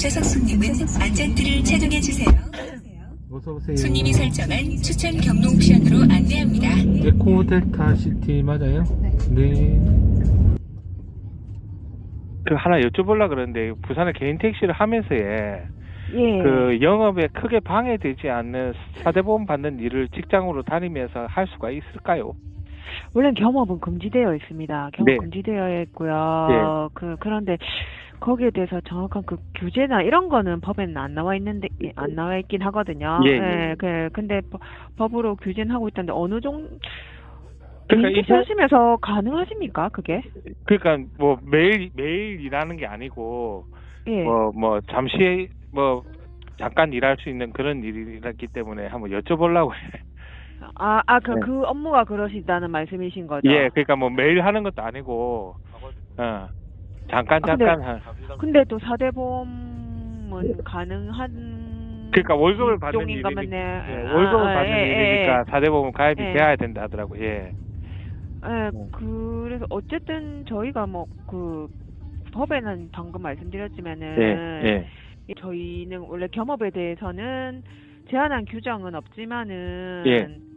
앞좌석 손님은 안전띠를 착용해주세요. 어서오세요. 손님이 설정한 추천 경로 옵션으로 안내합니다. 에코델타 시티 맞아요? 네. 그 하나 여쭤보려고 그러는데, 부산에 개인 택시를 하면서 그 영업에 크게 방해되지 않는 사대보험 받는 일을 직장으로 다니면서 할 수가 있을까요? 원래 겸업은 금지되어 있습니다. 겸업 네. 금지되어 있고요. 그런데 거기에 대해서 정확한 그 규제나 이런 거는 법에는 안 나와 있긴 하거든요. 근데 법으로 규제는 하고 있다는데 어느 정도 택시 하시면서 가능하십니까, 그게? 그러니까 뭐 매일 일하는 게 아니고 뭐 잠시 잠깐 일할 수 있는 그런 일이기 때문에 한번 여쭤보려고 해. 그 업무가 그러시다는 말씀이신 거죠? 예, 그러니까 뭐 매일 하는 것도 아니고, 잠깐. 근데 또 사대보험은 가능한. 그러니까 월급을 받는 일이니까, 월급을 받는 일이니까 사대보험 가입이 돼야 된다 하더라고요. 그래서 어쨌든 저희가 법에는 방금 말씀드렸지만은, 저희는 원래 겸업에 대해서는 제한한 규정은 없지만은,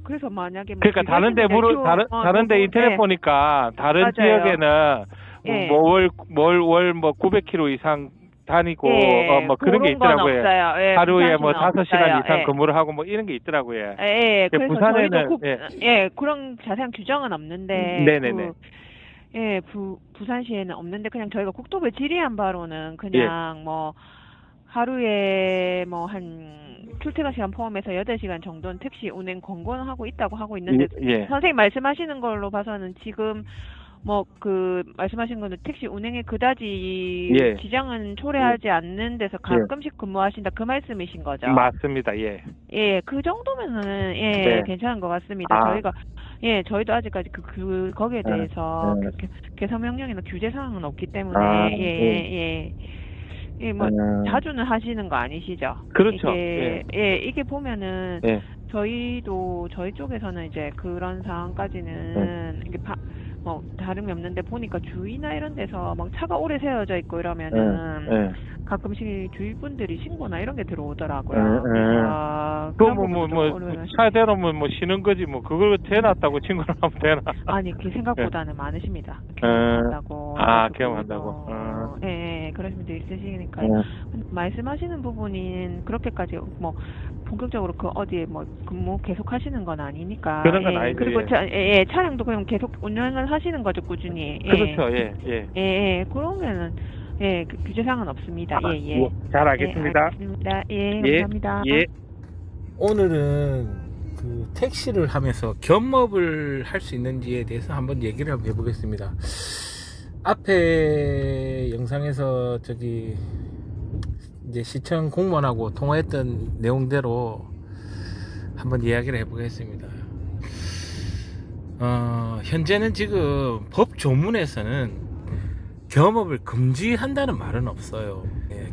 그래서 만약에 그러니까 다른데 인터넷 보니까 다른 지역에는 월 900km 이상 다니고 그런 게 있더라고요. 없어요. 하루에 5시간 없어요. 이상 근무를 하고 이런 게 있더라고요. 그래서 부산에는 그런 자세한 규정은 없는데 네네네. 부산시에는 없는데 그냥 저희가 국토부에 질의한 바로는 그냥 하루에 한 출퇴근 시간 포함해서 8시간 정도는 택시 운행 권고는 하고 있다고 하고 있는데 선생님 말씀하시는 걸로 봐서는 지금 말씀하신 거는 택시 운행에 그다지 지장은 초래하지 않는 데서 가끔씩 근무하신다 그 말씀이신 거죠? 맞습니다. 그 정도면은 괜찮은 것 같습니다. 저희도 아직까지 거기에 대해서 개선 명령이나 규제 사항은 없기 때문에 자주는 하시는 거 아니시죠? 그렇죠. 이게 보면은 저희 쪽에서는 이제 그런 상황까지는 이게 다름이 없는데 보니까 주위나 이런 데서 차가 오래 세워져 있고 이러면은 가끔씩 주위 분들이 신고나 이런 게 들어오더라고요. 차대로 쉬는 거지 그걸 대놨다고 친구를 하면 되나? 아니 그 생각보다는 많으십니다. 경험한다고. 그러시면 돼 있으시니까 말씀하시는 부분인 그렇게까지 본격적으로 어디에 근무 계속 하시는 건 아니니까. 그런 건 아니죠. 그리고 차량도 그냥 계속 운영을 하시는 거죠, 꾸준히. 그렇죠. 그러면은 그 규제사항은 없습니다. 잘 알겠습니다. 알겠습니다. 감사합니다. 오늘은 그 택시를 하면서 겸업을 할 수 있는지에 대해서 한번 얘기를 한번 해보겠습니다. 앞에 영상에서 이제 시청 공무원하고 통화했던 내용대로 한번 이야기를 해보겠습니다. 현재는 지금 법 조문에서는 겸업을 금지한다는 말은 없어요.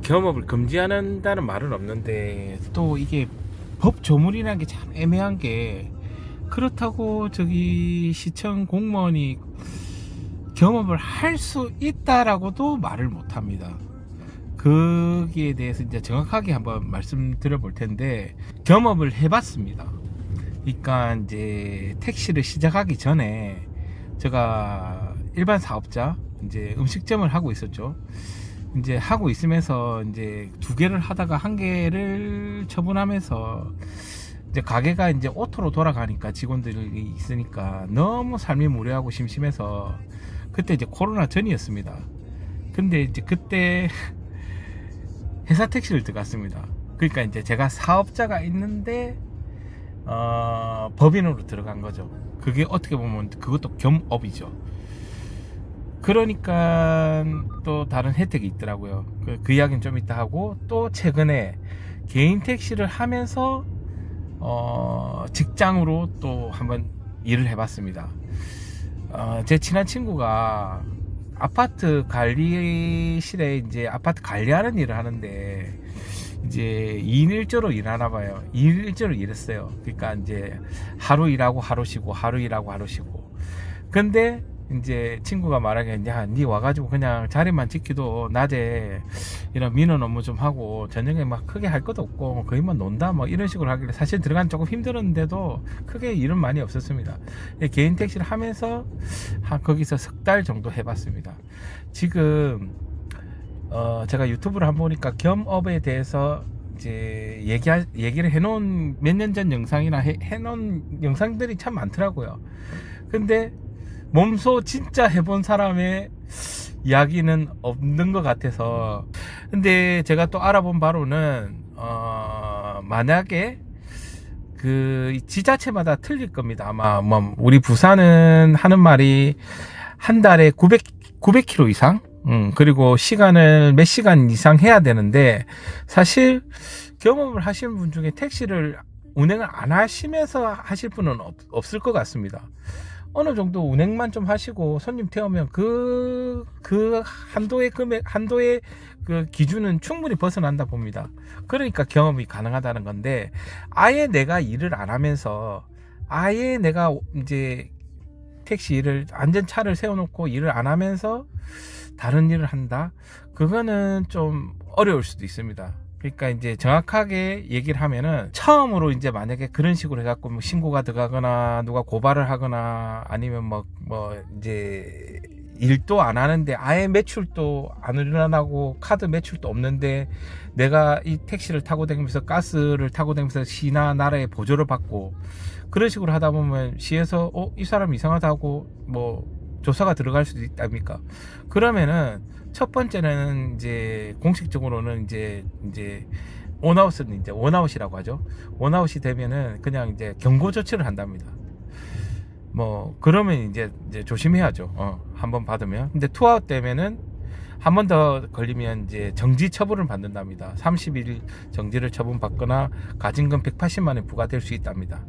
겸업을 금지한다는 말은 없는데 또 이게 법 조문이라는 게 참 애매한 게 그렇다고 시청 공무원이 겸업을 할 수 있다라고도 말을 못합니다. 거기에 대해서 이제 정확하게 한번 말씀드려 볼 텐데 겸업을 해봤습니다. 그러니까 이제 택시를 시작하기 전에 제가 일반 사업자 이제 음식점을 하고 있었죠. 이제 하고 있으면서 이제 2개를 하다가 1개를 처분하면서 이제 가게가 이제 오토로 돌아가니까 직원들이 있으니까 너무 삶이 무료하고 심심해서 그때 이제 코로나 전이었습니다. 근데 이제 그때 회사 택시를 들어갔습니다. 그러니까 이제 제가 사업자가 있는데 법인으로 들어간 거죠. 그게 어떻게 보면 그것도 겸업이죠. 그러니까 또 다른 혜택이 있더라고요. 그 이야기는 좀 이따 하고, 또 최근에 개인 택시를 하면서 직장으로 또 한번 일을 해봤습니다. 제 친한 친구가 아파트 관리실에 이제 아파트 관리하는 일을 하는데 이제 2인 1조로 일하나 봐요. 2인 1조로 일했어요. 그러니까 이제 하루 일하고 하루 쉬고, 하루 일하고 하루 쉬고. 근데 이제 친구가 말하기에 야, 니 와가지고 그냥 자리만 지키도 낮에 이런 민원 업무 좀 하고 저녁에 막 크게 할 것도 없고 거의만 논다 뭐 이런 식으로 하길래 사실 들어간 조금 힘들었는데도 크게 일은 많이 없었습니다. 개인 택시를 하면서 거기서 석 달 정도 해봤습니다. 지금 제가 유튜브를 한번 보니까 겸업에 대해서 이제 얘기를 해놓은 몇 년 전 영상이나 해놓은 영상들이 참 많더라고요. 근데 몸소 진짜 해본 사람의 이야기는 없는 것 같아서. 근데 제가 또 알아본 바로는 만약에 그 지자체마다 틀릴 겁니다. 아마 뭐 우리 부산은 하는 말이 한 달에 900km 이상 그리고 시간을 몇 시간 이상 해야 되는데, 사실 경험을 하시는 분 중에 택시를 운행을 안 하시면서 하실 분은 없을 것 같습니다. 어느 정도 운행만 좀 하시고 손님 태우면 그 한도의 그 기준은 충분히 벗어난다 봅니다. 그러니까 경험이 가능하다는 건데, 아예 내가 일을 안 하면서 아예 내가 이제 택시 일을 안전차를 세워놓고 일을 안 하면서 다른 일을 한다? 그거는 좀 어려울 수도 있습니다. 그러니까 이제 정확하게 얘기를 하면은, 처음으로 이제 만약에 그런 식으로 해갖고 뭐 신고가 들어가거나 누가 고발을 하거나 아니면 뭐 이제 일도 안 하는데 아예 매출도 안 일어나고 카드 매출도 없는데 내가 이 택시를 타고 다니면서 가스를 타고 다니면서 시나 나라에 보조를 받고 그런 식으로 하다 보면 시에서 이 사람 이상하다고 뭐 조사가 들어갈 수도 있답니까? 그러면은 첫 번째는 이제 공식적으로는 이제 원아웃은 이제 원아웃이라고 하죠. 원아웃이 되면은 그냥 이제 경고 조치를 한답니다. 뭐 그러면 이제 조심해야죠. 한번 받으면. 근데 투아웃 되면은 한 번 더 걸리면 이제 정지 처분을 받는답니다. 30일 정지를 처분받거나 가진금 180만 원 부과될 수 있답니다.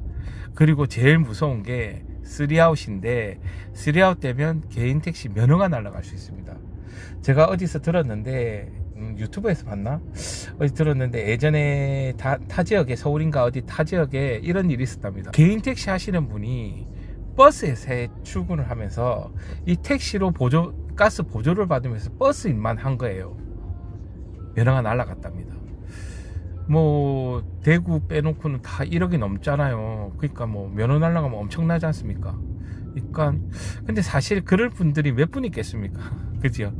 그리고 제일 무서운 게 3아웃인데, 3아웃 되면 개인 택시 면허가 날아갈 수 있습니다. 제가 어디서 들었는데, 유튜브에서 봤나? 어디 들었는데, 예전에 타 지역에, 서울인가 어디 타 지역에 이런 일이 있었답니다. 개인 택시 하시는 분이 버스에 출근을 하면서 이 택시로 가스 보조를 받으면서 버스 일만 한 거예요. 면허가 날아갔답니다. 뭐 대구 빼놓고는 다 1억이 넘잖아요. 그러니까 뭐 면허 날아가면 엄청나지 않습니까? 그러니까 근데 사실 그럴 분들이 몇 분 있겠습니까? 그죠?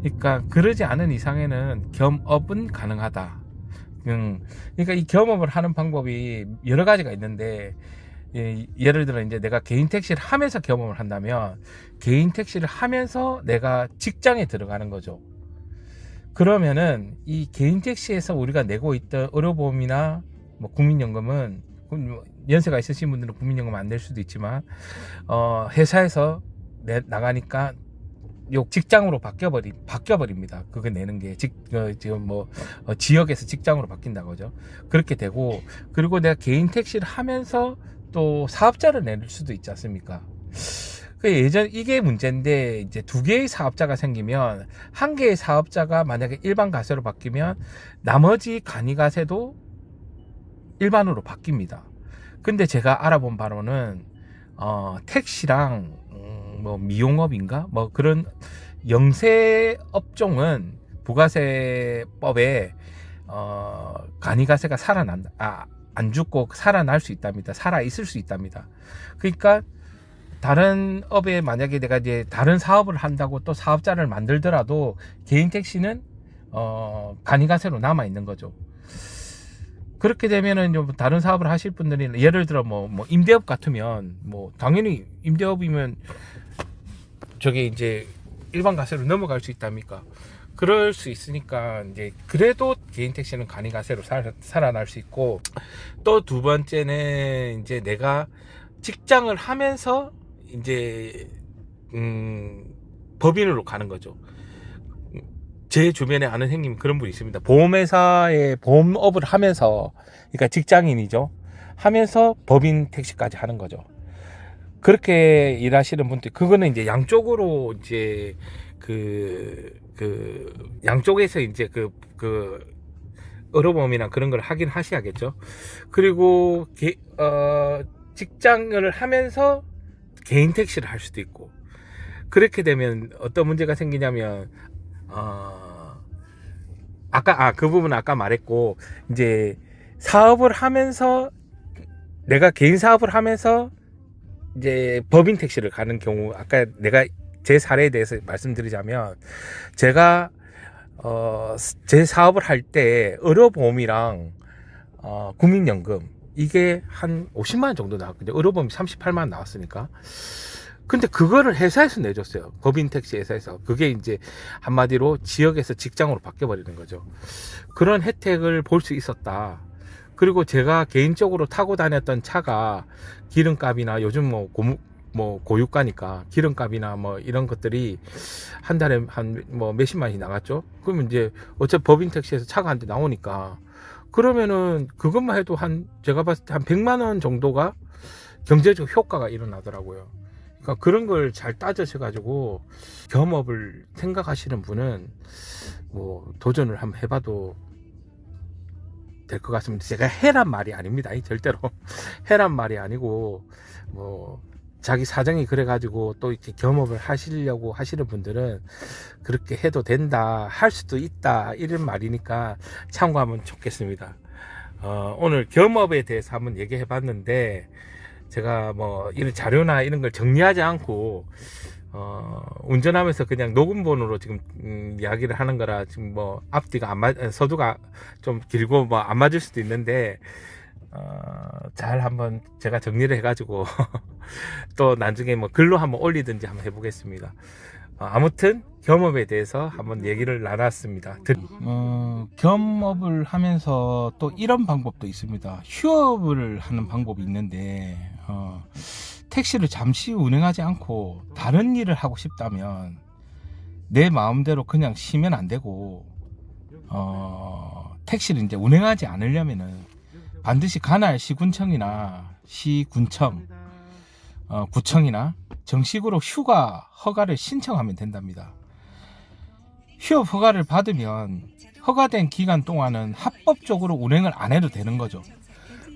그러니까 그러지 않은 이상에는 겸업은 가능하다. 그러니까 이 겸업을 하는 방법이 여러 가지가 있는데, 예를 들어 이제 내가 개인 택시를 하면서 경험을 한다면, 개인 택시를 하면서 내가 직장에 들어가는 거죠. 그러면은 이 개인 택시에서 우리가 내고 있던 의료보험이나 뭐 국민연금은, 연세가 있으신 분들은 국민연금 안 낼 수도 있지만 회사에서 나가니까 요 직장으로 바뀌어버립니다. 그거 내는 게 지금 뭐 지역에서 직장으로 바뀐다고 하죠. 그렇게 되고, 그리고 내가 개인 택시를 하면서 또 사업자를 낼 수도 있지 않습니까? 이게 문제인데, 이제 두 개의 사업자가 생기면, 한 개의 사업자가 만약에 일반 가세로 바뀌면 나머지 간이가세도 일반으로 바뀝니다. 근데 제가 알아본 바로는 택시랑 뭐 미용업인가 뭐 그런 영세 업종은 부가세법에 간이가세가 안 죽고 살아날 수 있답니다. 살아 있을 수 있답니다. 그러니까 다른 업에 만약에 내가 이제 다른 사업을 한다고 또 사업자를 만들더라도 개인 택시는 간이가세로 남아 있는 거죠. 그렇게 되면은 좀 다른 사업을 하실 분들이, 예를 들어 뭐 임대업 같으면 뭐 당연히 임대업이면 저게 이제 일반 가세로 넘어갈 수 있답니까? 그럴 수 있으니까 이제 그래도 개인 택시는 간이가세로 살아날 수 있고, 또 두 번째는 이제 내가 직장을 하면서 이제 법인으로 가는 거죠. 제 주변에 아는 형님 그런 분이 있습니다. 보험회사에 보험업을 하면서, 그러니까 직장인이죠. 하면서 법인 택시까지 하는 거죠. 그렇게 일하시는 분들, 그거는 이제 양쪽으로 이제 양쪽에서 이제 의료보험이나 그런 걸 하긴 하셔야겠죠. 그리고 직장을 하면서 개인 택시를 할 수도 있고, 그렇게 되면 어떤 문제가 생기냐면 그 부분은 아까 말했고, 이제 사업을 하면서 내가 개인 사업을 하면서 이제 법인 택시를 가는 경우, 아까 내가 제 사례에 대해서 말씀드리자면, 제가 제 사업을 할 때 의료보험이랑 국민연금 이게 한 50만 원 정도 나왔거든요. 의료보험이 38만 원 나왔으니까. 근데 그거를 회사에서 내줬어요. 법인 택시 회사에서. 그게 이제 한마디로 지역에서 직장으로 바뀌어버리는 거죠. 그런 혜택을 볼 수 있었다. 그리고 제가 개인적으로 타고 다녔던 차가 기름값이나 요즘 고유가니까 기름값이나 이런 것들이 한 달에 한 몇십만이 나갔죠. 그러면 이제 어차피 법인 택시에서 차가 한 대 나오니까, 그러면은 그것만 해도 제가 봤을 때 한 100만 원 정도가 경제적 효과가 일어나더라고요. 그러니까 그런 걸 잘 따져셔가지고 겸업을 생각하시는 분은 도전을 한번 해봐도 될 것 같습니다. 제가 해란 말이 아닙니다. 절대로 해란 말이 아니고, 자기 사정이 그래가지고 또 이렇게 겸업을 하시려고 하시는 분들은 그렇게 해도 된다, 할 수도 있다, 이런 말이니까 참고하면 좋겠습니다. 오늘 겸업에 대해서 한번 얘기해 봤는데, 제가 이런 자료나 이런 걸 정리하지 않고 운전하면서 그냥 녹음본으로 지금 이야기를 하는 거라, 지금 앞뒤가 서두가 좀 길고 안 맞을 수도 있는데, 잘 한번 제가 정리를 해가지고 또 나중에 글로 한번 올리든지 한번 해보겠습니다. 아무튼 겸업에 대해서 한번 얘기를 나눴습니다. 겸업을 하면서 또 이런 방법도 있습니다. 휴업을 하는 방법이 있는데, 택시를 잠시 운행하지 않고 다른 일을 하고 싶다면 내 마음대로 그냥 쉬면 안 되고, 택시를 이제 운행하지 않으려면은 반드시 관할 시군청이나 시군청, 구청이나 정식으로 휴가 허가를 신청하면 된답니다. 휴업 허가를 받으면 허가된 기간 동안은 합법적으로 운행을 안 해도 되는 거죠.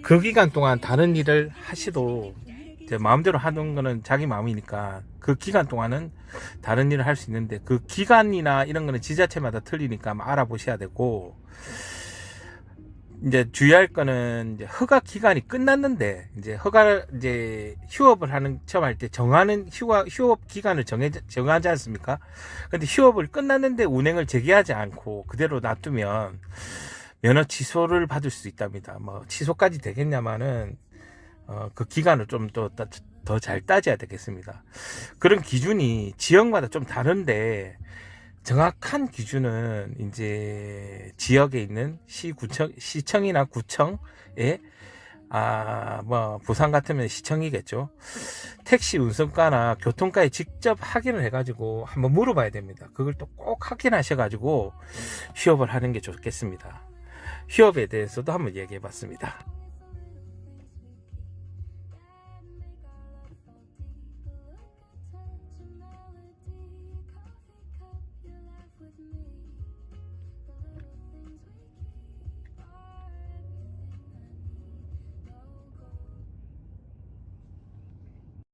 그 기간 동안 다른 일을 하시도, 이제 마음대로 하는 거는 자기 마음이니까 그 기간 동안은 다른 일을 할 수 있는데, 그 기간이나 이런 거는 지자체마다 틀리니까 알아보셔야 되고, 이제 주의할 거는, 이제 허가 기간이 끝났는데, 이제 휴업을 처음 할 때 정하는 휴업 기간을 정하지 않습니까? 근데 휴업을 끝났는데 운행을 재개하지 않고 그대로 놔두면 면허 취소를 받을 수 있답니다. 취소까지 되겠냐마는, 그 기간을 좀 더 잘 따져야 되겠습니다. 그런 기준이 지역마다 좀 다른데, 정확한 기준은 이제 지역에 있는 시청이나 구청에, 부산 같으면 시청이겠죠. 택시 운송과나 교통과에 직접 확인을 해가지고 한번 물어봐야 됩니다. 그걸 또 꼭 확인하셔가지고 휴업을 하는 게 좋겠습니다. 휴업에 대해서도 한번 얘기해 봤습니다.